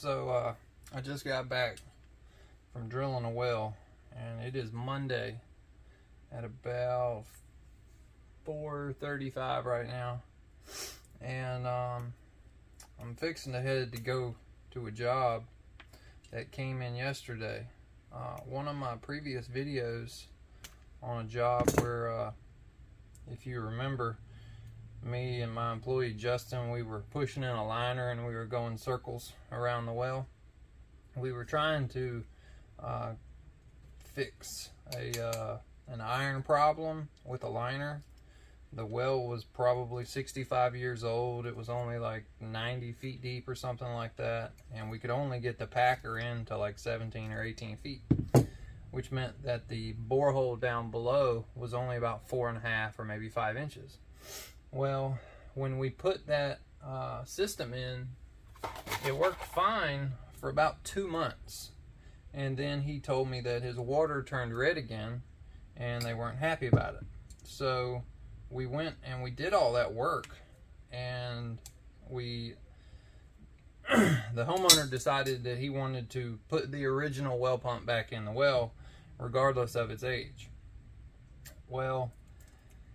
So I just got back from drilling a well, and it is Monday at about 4:35 right now, and I'm fixing to head to go to a job that came in yesterday. One of my previous videos on a job where, if you remember, me and my employee Justin, we were pushing in a liner and we were going circles around the well. We were trying to fix an iron problem with a liner. The well was probably 65 years old. It was only like 90 feet deep or something like that, and we could only get the packer in to like 17 or 18 feet, which meant that the borehole down below was only about 4.5 or maybe 5 inches. Well, when we put that system in, it worked fine for about 2 months, and then he told me that his water turned red again and they weren't happy about it. So we went and we did all that work, and the homeowner decided that he wanted to put the original well pump back in the well regardless of its age. Well,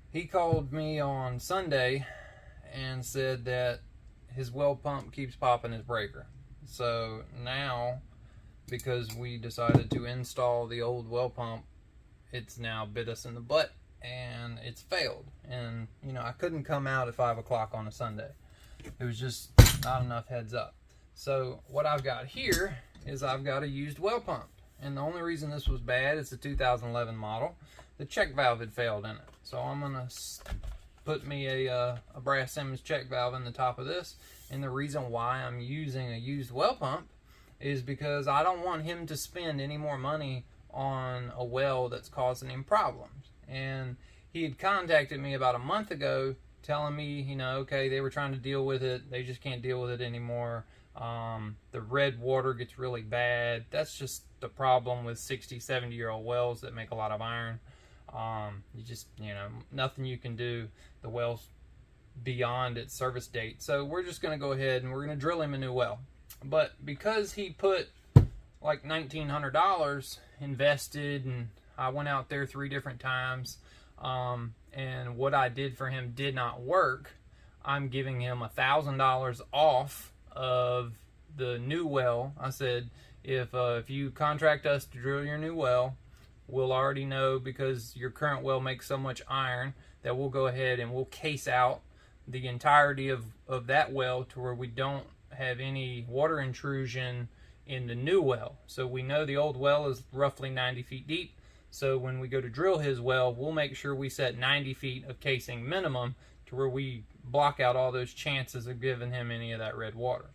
he called me on Sunday and said that his well pump keeps popping his breaker. So now, because we decided to install the old well pump, it's now bit us in the butt and it's failed. And you know, I couldn't come out at 5 o'clock on a Sunday. It was just not enough heads up. So what I've got here is I've got a used well pump, and the only reason this was bad, it's a 2011 model. The check valve had failed in it. So I'm gonna put me a brass Simmons check valve in the top of this. And the reason why I'm using a used well pump is because I don't want him to spend any more money on a well that's causing him problems. And he had contacted me about a month ago telling me, you know, okay, they were trying to deal with it, they just can't deal with it anymore. The red water gets really bad. That's just the problem with 60, 70-year-old wells that make a lot of iron. You know, nothing you can do. The well's beyond its service date. So we're just going to go ahead and we're going to drill him a new well. But because he put like $1,900 invested, and I went out there 3 different times, and what I did for him did not work, I'm giving him $1,000 off of the new well. I said, if you contract us to drill your new well, we'll already know, because your current well makes so much iron, that we'll go ahead and we'll case out the entirety of that well to where we don't have any water intrusion in the new well. So we know the old well is roughly 90 feet deep. So when we go to drill his well, we'll make sure we set 90 feet of casing minimum to where we block out all those chances of giving him any of that red water.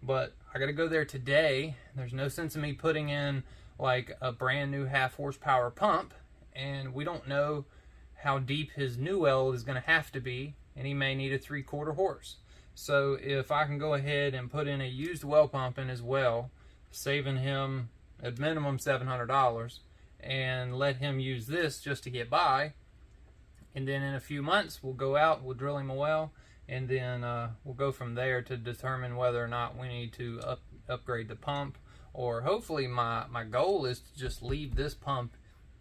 But I got to go there today. There's no sense in me putting in like a brand new 1/2 horsepower pump, and we don't know how deep his new well is going to have to be, and he may need a 3/4 horse. So if I can go ahead and put in a used well pump in his well, saving him at minimum $700, and let him use this just to get by, and then in a few months we'll go out, we'll drill him a well, and then we'll go from there to determine whether or not we need to upgrade the pump. Or hopefully my goal is to just leave this pump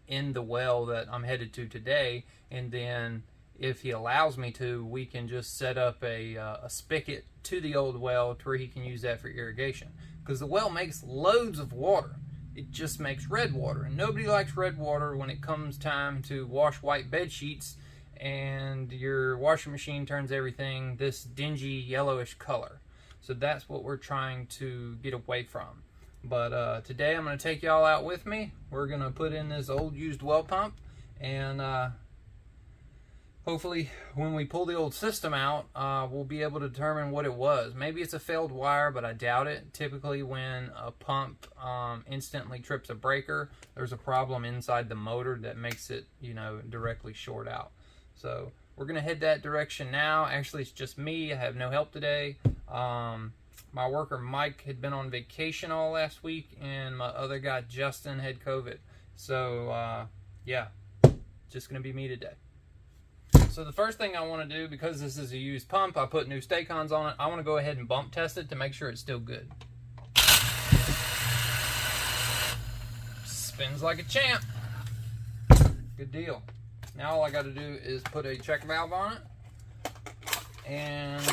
in the well that I'm headed to today, and then if he allows me to, we can just set up a spigot to the old well to where he can use that for irrigation. Because the well makes loads of water. It just makes red water, and nobody likes red water when it comes time to wash white bed sheets and your washing machine turns everything this dingy yellowish color. So that's what we're trying to get away from. But today I'm going to take y'all out with me. We're going to put in this old used well pump, and hopefully when we pull the old system out, we'll be able to determine what it was. Maybe it's a failed wire, but I doubt it. Typically when a pump instantly trips a breaker, there's a problem inside the motor that makes it, you know, directly short out. So we're going to head that direction now. Actually, it's just me. I have no help today. My worker Mike had been on vacation all last week, and my other guy Justin had COVID. So yeah, just going to be me today. So the first thing I want to do, because this is a used pump, I put new Stay-Cons on it. I want to go ahead and bump test it to make sure it's still good. Spins like a champ. Good deal. Now all I got to do is put a check valve on it and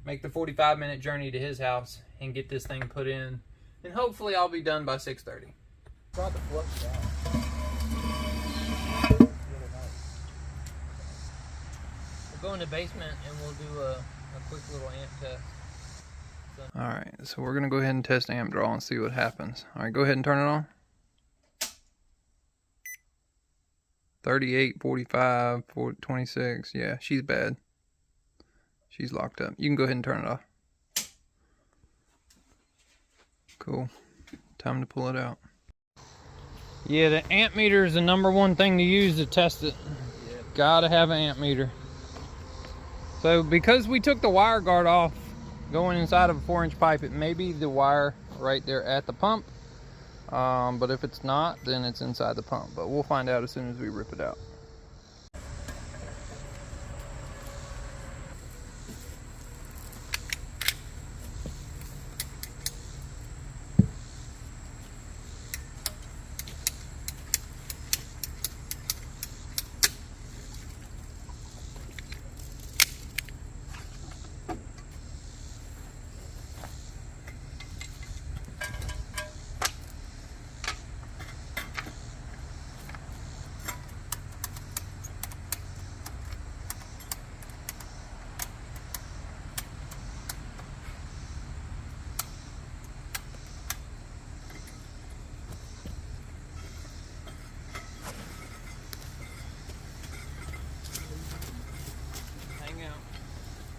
make the 45-minute journey to his house and get this thing put in, and hopefully I'll be done by 6:30. Brought the flux down. We'll go in the basement and we'll do a quick little amp test. Alright, so we're going to go ahead and test amp draw and see what happens. Alright, go ahead and turn it on. 38, 45, 26. Yeah, she's bad. She's locked up. You can go ahead and turn it off. Cool. Time to pull it out. Yeah, the amp meter is the #1 thing to use to test it. Yeah. Gotta have an amp meter. So because we took the wire guard off going inside of a 4-inch pipe, it may be the wire right there at the pump. But if it's not, then it's inside the pump. But we'll find out as soon as we rip it out.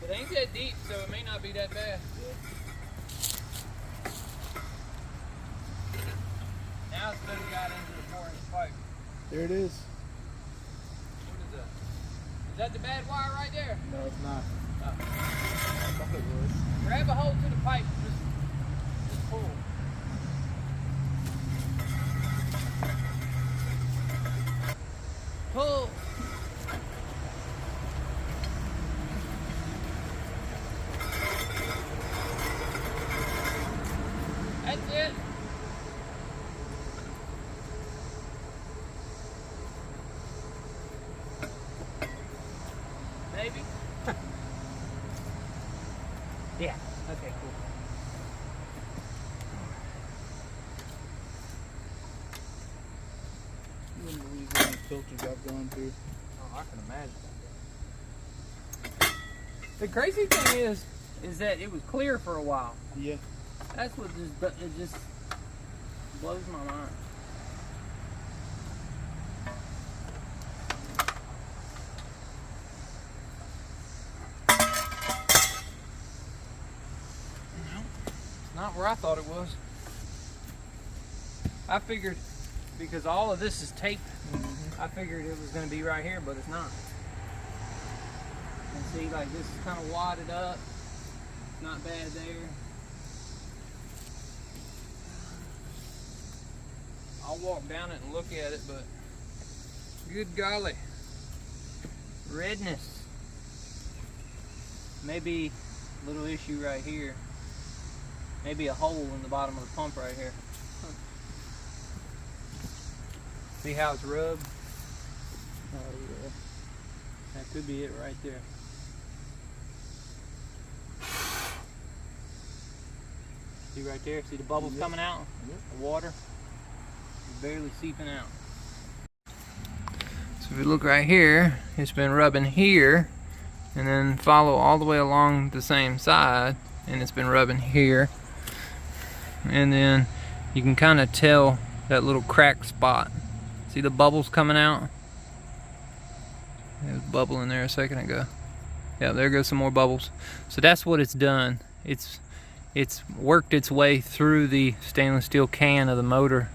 It ain't that deep, so it may not be that bad. Now it's really got into the 4-inch pipe. There it is. What is that? Is that the bad wire right there? No, it's not. Oh. I thought it was. Grab a hold to the pipe. Just pull. Pull. That's it. Maybe. Yeah. Okay, cool. You wouldn't believe how many filters I've gone through. Oh, I can imagine. The crazy thing is that it was clear for a while. Yeah. That's what it just blows my mind. It's not where I thought it was. I figured, because all of this is taped, I figured it was going to be right here, but it's not. And see, like, this is kind of wadded up. It's not bad there. I'll walk down it and look at it, but good golly, redness. Maybe a little issue right here. Maybe a hole in the bottom of the pump right here. See how it's rubbed? Oh yeah. That could be it right there. See right there? See the bubbles coming out? Yep. The water? Barely seeping out. So if you look right here, it's been rubbing here and then follow all the way along the same side, and it's been rubbing here, and then you can kind of tell that little crack spot. See the bubbles coming out? There was a bubble in there a second ago. Yeah, there goes some more bubbles. So that's what it's done. It's worked its way through the stainless steel can of the motor,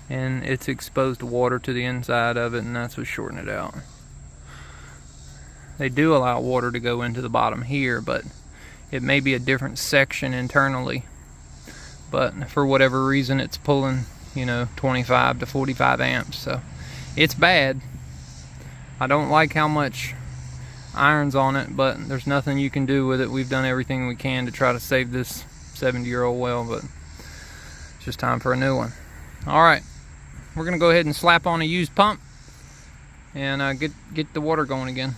and it's exposed water to the inside of it, and that's what's shorting it out. They do allow water to go into the bottom here, but it may be a different section internally. But for whatever reason, it's pulling, 25 to 45 amps. So it's bad. I don't like how much iron's on it, but there's nothing you can do with it. We've done everything we can to try to save this 70-year-old well, but it's just time for a new one. All right, we're gonna go ahead and slap on a used pump and get the water going again.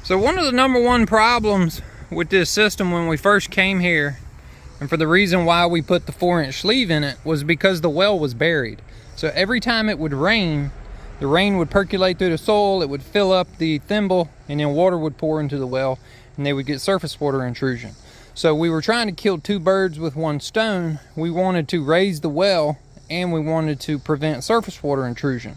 So one of the number one problems with this system when we first came here, and for the reason why we put the 4-inch sleeve in it, was because the well was buried. So every time it would rain, the rain would percolate through the soil, it would fill up the thimble, and then water would pour into the well, and they would get surface water intrusion. So we were trying to kill two birds with one stone. We wanted to raise the well, and we wanted to prevent surface water intrusion.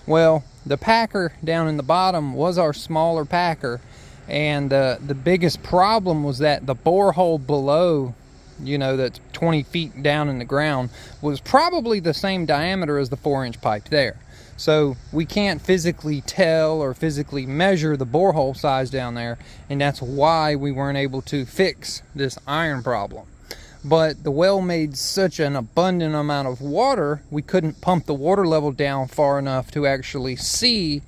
Well, the packer down in the bottom was our smaller packer, and the biggest problem was that the borehole below, you know, that's 20 feet down in the ground, was probably the same diameter as the 4-inch pipe there. So we can't physically tell or physically measure the borehole size down there, and that's why we weren't able to fix this iron problem. But the well made such an abundant amount of water, we couldn't pump the water level down far enough to actually see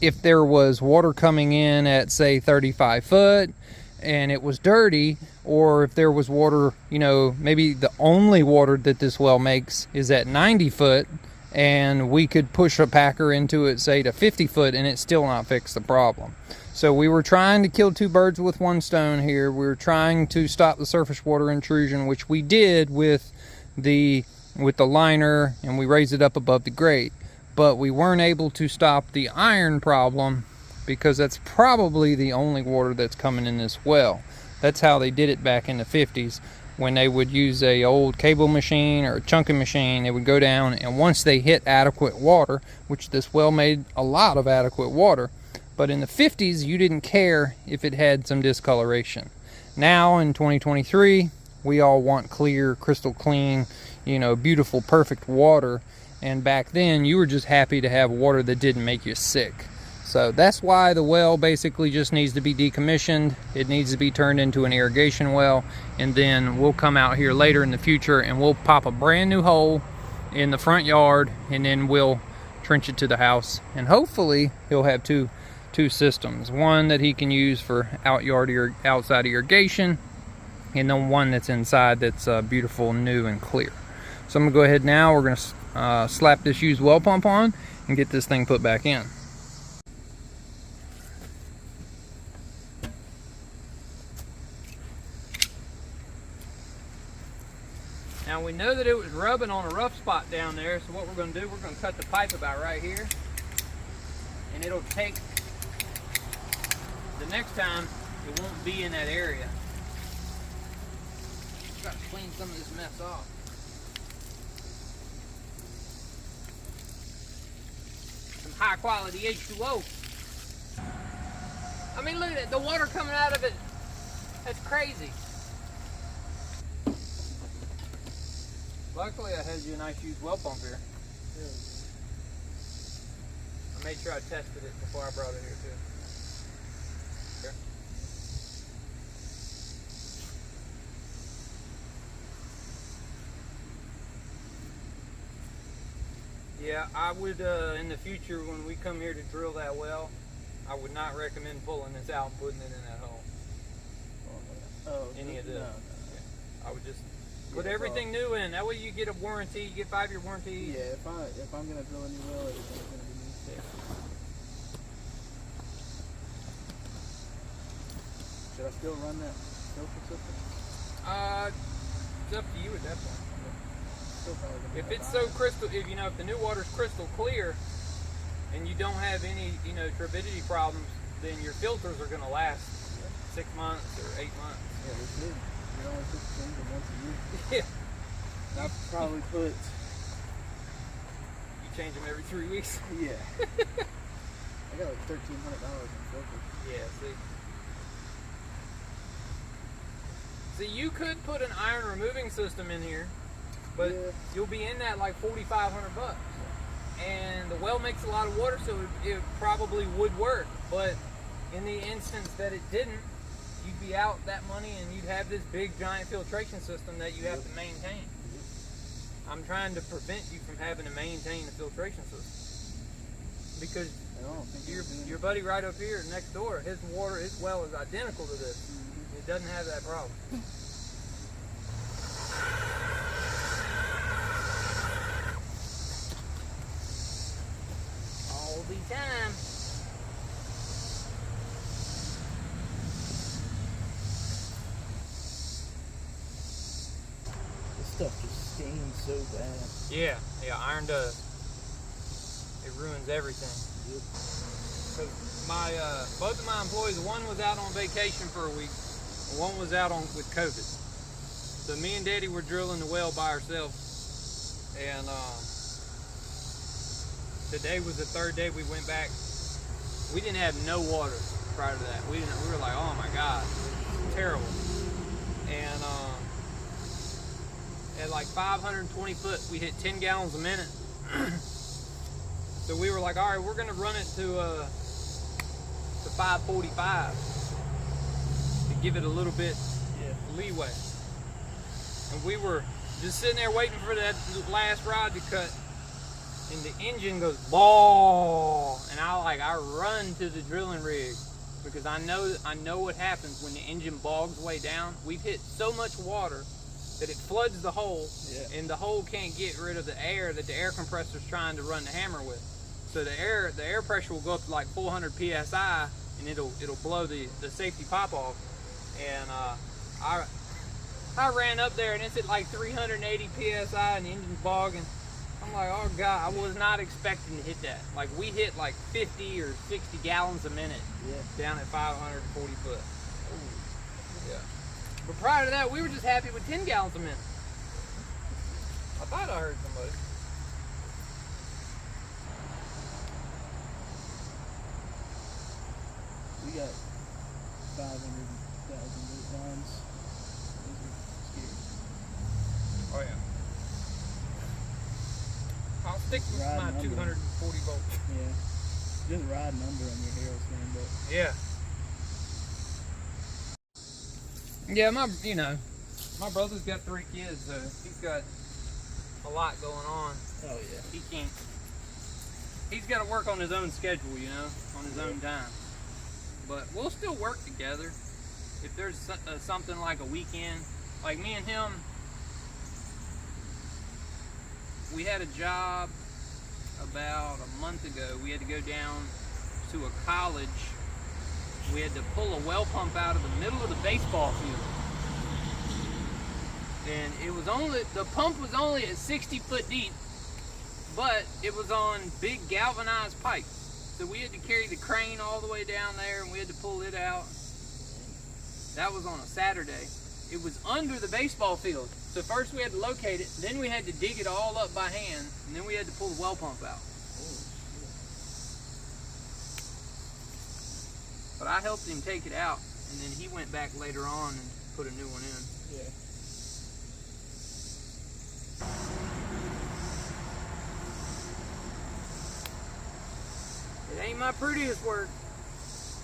if there was water coming in at, say, 35 foot and it was dirty, or if there was water, you know, maybe the only water that this well makes is at 90 foot, and we could push a packer into it, say, to 50 foot, and it still not fix the problem. So we were trying to kill two birds with one stone here. We were trying to stop the surface water intrusion, which we did with the liner, and we raised it up above the grate. But we weren't able to stop the iron problem, because that's probably the only water that's coming in this well. That's how they did it back in the 50s. When they would use a old cable machine or a chunking machine, they would go down, and once they hit adequate water, which this well made a lot of adequate water, but in the 50s you didn't care if it had some discoloration. Now in 2023, we all want clear, crystal clean, you know, beautiful, perfect water, and back then you were just happy to have water that didn't make you sick. So that's why the well basically just needs to be decommissioned. It needs to be turned into an irrigation well, and then we'll come out here later in the future and we'll pop a brand new hole in the front yard, and then we'll trench it to the house, and hopefully he'll have two systems. One that he can use for outside irrigation, and then one that's inside that's beautiful, new, and clear. So I'm gonna go ahead now. We're gonna slap this used well pump on and get this thing put back in. Now we know that it was rubbing on a rough spot down there, so what we're going to do, we're going to cut the pipe about right here, and it'll take, the next time it won't be in that area. Got to clean some of this mess off. Some high quality H2O. I mean, look at it, the water coming out of it, that's crazy. Luckily, I had you a nice used well pump here. Yeah. I made sure I tested it before I brought it here too. Okay. Yeah, I would, in the future, when we come here to drill that well, I would not recommend pulling this out and putting it in that hole. Oh, any of this. No. Yeah. I would just put everything new in. That way you get a warranty. You get 5-year warranty. Yeah, if I'm gonna drill a new well, everything's gonna be new. Yeah. Should I still run that filter system? It's up to you at that point. Still probably gonna If be it's fine. so crystal, if the new water's crystal clear, and you don't have any, turbidity problems, then your filters are gonna last 6 months or 8 months. Yeah, they should. You only put the things once a year. Yeah. I'll probably put. You change them every 3 weeks. Yeah. I got like $1,300 in filters. Yeah. See, you could put an iron removing system in here, but you'll be in that like $4,500. And the well makes a lot of water, so it probably would work. But in the instance that it didn't, you'd be out that money, and you'd have this big giant filtration system that you have to maintain. I'm trying to prevent you from having to maintain the filtration system, because your buddy right up here next door, his well is identical to this. It doesn't have that problem. Anytime. This stuff just stains so bad. Yeah, iron does. It ruins everything. Yep. Cause my both of my employees, one was out on vacation for a week, and one was out on with COVID. So me and Daddy were drilling the well by ourselves, and today was the third day we went back. We didn't have no water prior to that. We were like, oh my God, terrible. And at like 520 foot, we hit 10 gallons a minute. So we were like, all right, we're gonna run it to 545 to give it a little bit leeway. And we were just sitting there waiting for that last rod to cut, and the engine goes ball, and I run to the drilling rig because I know what happens when the engine bogs way down. We've hit so much water that it floods the hole, and the hole can't get rid of the air that the air compressor is trying to run the hammer with. So the air pressure will go up to like 400 psi, and it'll blow the safety pop off. And I ran up there, and it's at like 380 psi, and the engine's bogging. I'm like, oh God, I was not expecting to hit that. Like, we hit like 50 or 60 gallons a minute down at 540 foot. Yeah. But prior to that, we were just happy with 10 gallons a minute. I thought I heard somebody. We got 500,000 volt lines. Those are scary. Oh yeah. I'll stick with Riding my under. 240 volts. Yeah. Just riding under on your hair stand up. Yeah. Yeah, my brother's got 3 kids, so he's got a lot going on. Oh yeah. He's got to work on his own schedule, on his own time. But we'll still work together. If there's something like a weekend, like me and him, we had a job about a month ago. We had to go down to a college. We had to pull a well pump out of the middle of the baseball field. And the pump was only at 60 foot deep, but it was on big galvanized pipe. So we had to carry the crane all the way down there, and we had to pull it out. That was on a Saturday. It was under the baseball field. So first we had to locate it, then we had to dig it all up by hand, and then we had to pull the well pump out. But I helped him take it out, and then he went back later on and put a new one in. Yeah. It ain't my prettiest work,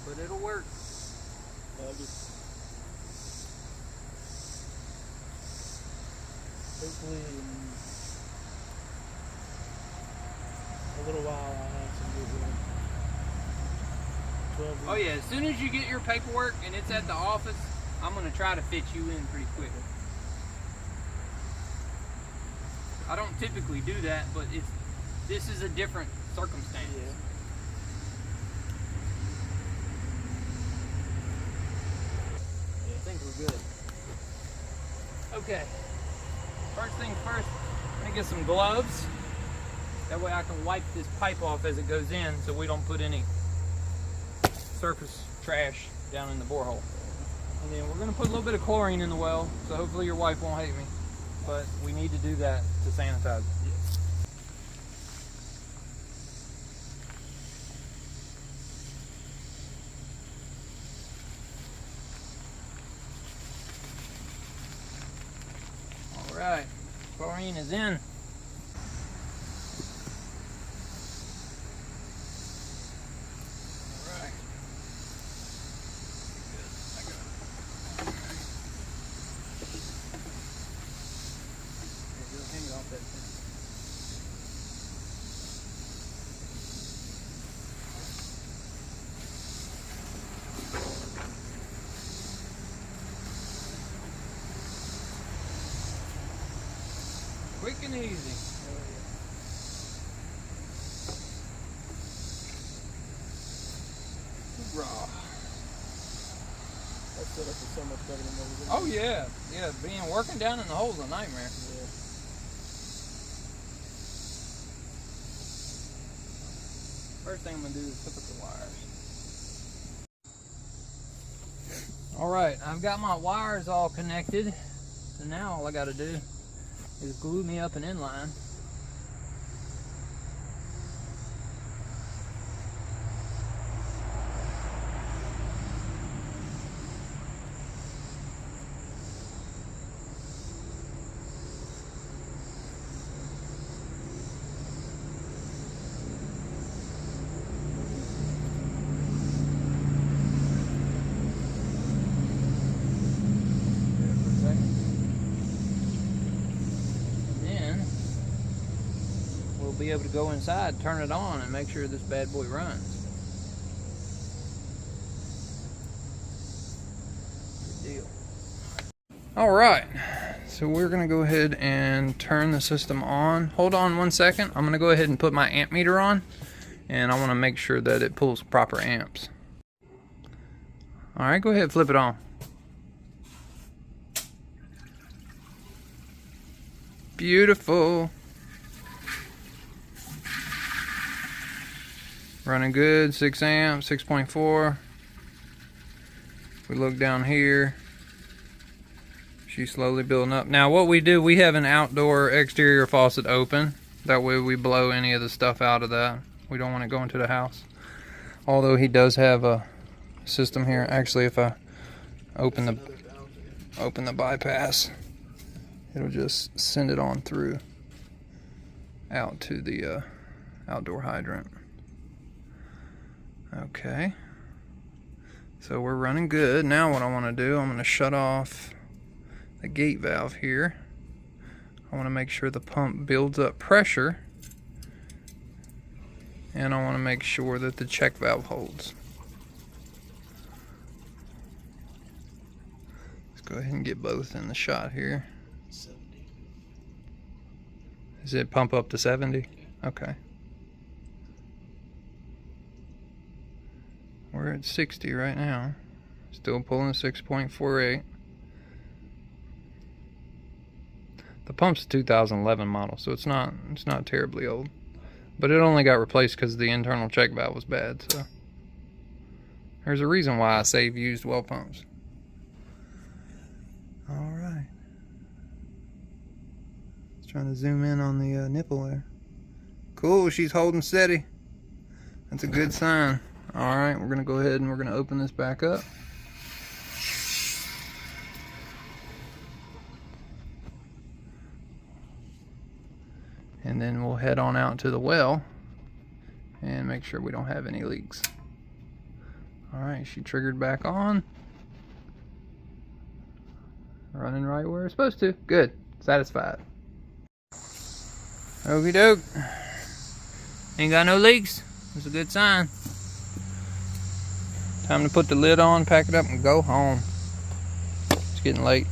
but it'll work. Hopefully in a little while I'll have some good work. 12 weeks. Oh yeah, as soon as you get your paperwork and it's at the office, I'm gonna try to fit you in pretty quick. I don't typically do that, but this is a different circumstance. Yeah. I think we're good. Okay. First things first, I'm gonna get some gloves. That way I can wipe this pipe off as it goes in so we don't put any surface trash down in the borehole. And then we're gonna put a little bit of chlorine in the well, so hopefully your wife won't hate me. But we need to do that to sanitize it. All right, chlorine is in. Quick and easy. raw. That setup is so much better than what we did. Oh yeah, yeah. Working down in the hole's a nightmare. Yeah. First thing I'm gonna do is hook up the wires. All right, I've got my wires all connected. So now all I gotta do is glue me up an inline. Be able to go inside, turn it on, and make sure this bad boy runs. Good deal. All right, so we're gonna go ahead and turn the system on. Hold on 1 second. I'm gonna go ahead and put my amp meter on, and I want to make sure that it pulls proper amps. All right, go ahead, flip it on. Beautiful. Running good, 6 amps, 6.4. We look down here. She's slowly building up. Now what we do, we have an outdoor exterior faucet open. That way we blow any of the stuff out of that. We don't want it going to the house. Although he does have a system here. Actually, if I open the bypass, it'll just send it on through out to the outdoor hydrant. Okay, so we're running good. Now what I want to do, I'm going to shut off the gate valve here. I want to make sure the pump builds up pressure, and I want to make sure that the check valve holds. Let's go ahead and get both in the shot here. 70. Does it pump up to 70? Okay. We're at 60 right now. Still pulling 6.48. The pump's a 2011 model, so it's not terribly old. But it only got replaced because the internal check valve was bad, so there's a reason why I save used well pumps. Alright. Just trying to zoom in on the nipple there. Cool, she's holding steady. That's a good sign. Alright, we're going to go ahead and we're going to open this back up. And then we'll head on out to the well and make sure we don't have any leaks. Alright, she triggered back on. Running right where it's supposed to. Good. Satisfied. Okie doke. Ain't got no leaks. That's a good sign. Time to put the lid on, pack it up, and go home. It's getting late.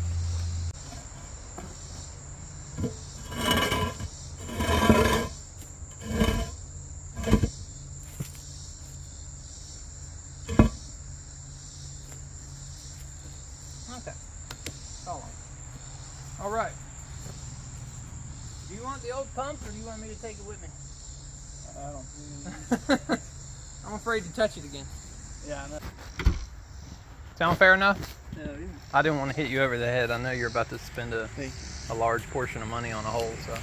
Okay. All right. Do you want the old pump, or do you want me to take it with me? I don't. I'm afraid to touch it again. Yeah, I know. Sound fair enough? Yeah, I didn't want to hit you over the head. I know you're about to spend a thank you. large portion of money on a hole, so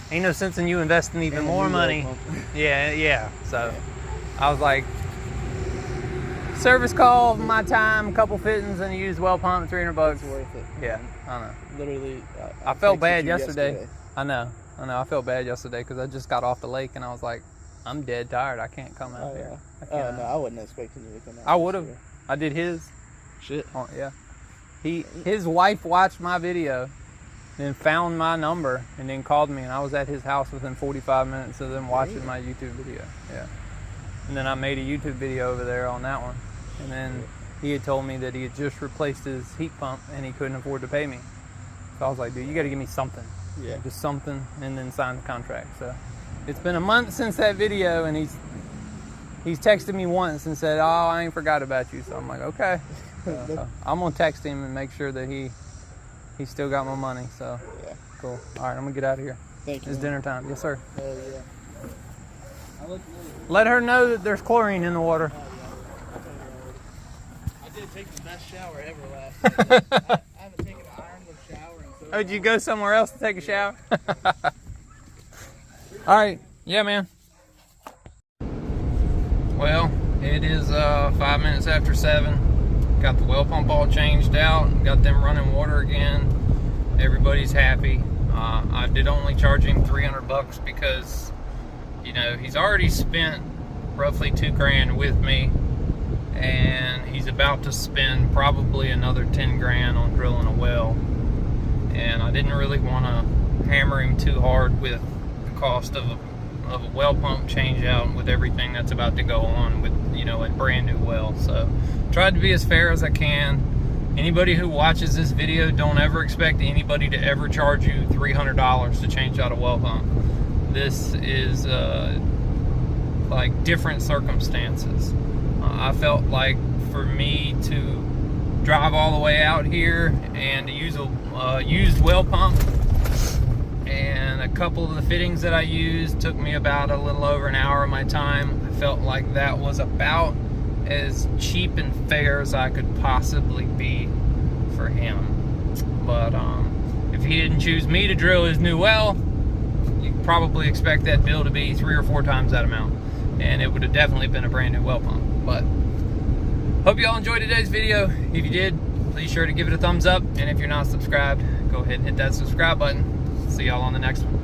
ain't no sense in you investing even And more new money. well pump. Yeah. So I was like, service call, my time, a couple fittings, and a used well pump, $300. It's worth it. Yeah, I know. Literally. I felt texted bad you yesterday. I know. I felt bad yesterday because I just got off the lake and I was like, I'm dead tired. I can't come out Oh, here. yeah. Oh, no, I wasn't expecting you to come out. I would have. I did his. Shit. Oh, yeah. His wife watched my video, then found my number, and then called me, and I was at his house within 45 minutes of them watching my YouTube video. Yeah. And then I made a YouTube video over there on that one. And then he had told me that he had just replaced his heat pump and he couldn't afford to pay me. So I was like, dude, you got to give me something. Yeah. Just something, and then sign the contract. So it's been a month since that video, and he's He's texted me once and said, "Oh, I ain't forgot about you." So I'm like, okay. So I'm gonna text him and make sure that he still got my money. So Yeah. cool. All right, I'm gonna get out of here. Thank you. It's dinner time. Yes, sir. Hell yeah. Let her know that there's chlorine in the water. I did take the best shower ever last night. I haven't taken an ironless shower in so Oh, did you go somewhere else to take a shower? All right. Yeah, man. Well, it is 5 minutes after 7. Got the well pump all changed out. Got them running water again. Everybody's happy. I did only charge him $300 because, you know, he's already spent roughly $2 grand with me, and he's about to spend probably another 10 grand on drilling a well. And I didn't really want to hammer him too hard with the cost of a well pump change out with everything that's about to go on with, you know, a brand new well. So tried to be as fair as I can. Anybody who watches this video, don't ever expect anybody to ever charge you $300 to change out a well pump. This is like different circumstances. I felt like for me to drive all the way out here and to use a used well pump, and a couple of the fittings that I used took me about a little over an hour of my time. I felt like that was about as cheap and fair as I could possibly be for him. But if he didn't choose me to drill his new well, you could probably expect that bill to be 3 or 4 times that amount, and it would have definitely been a brand new well pump. But hope you all enjoyed today's video. If you did, please sure to give it a thumbs up, and if you're not subscribed, go ahead and hit that subscribe button. See y'all on the next one.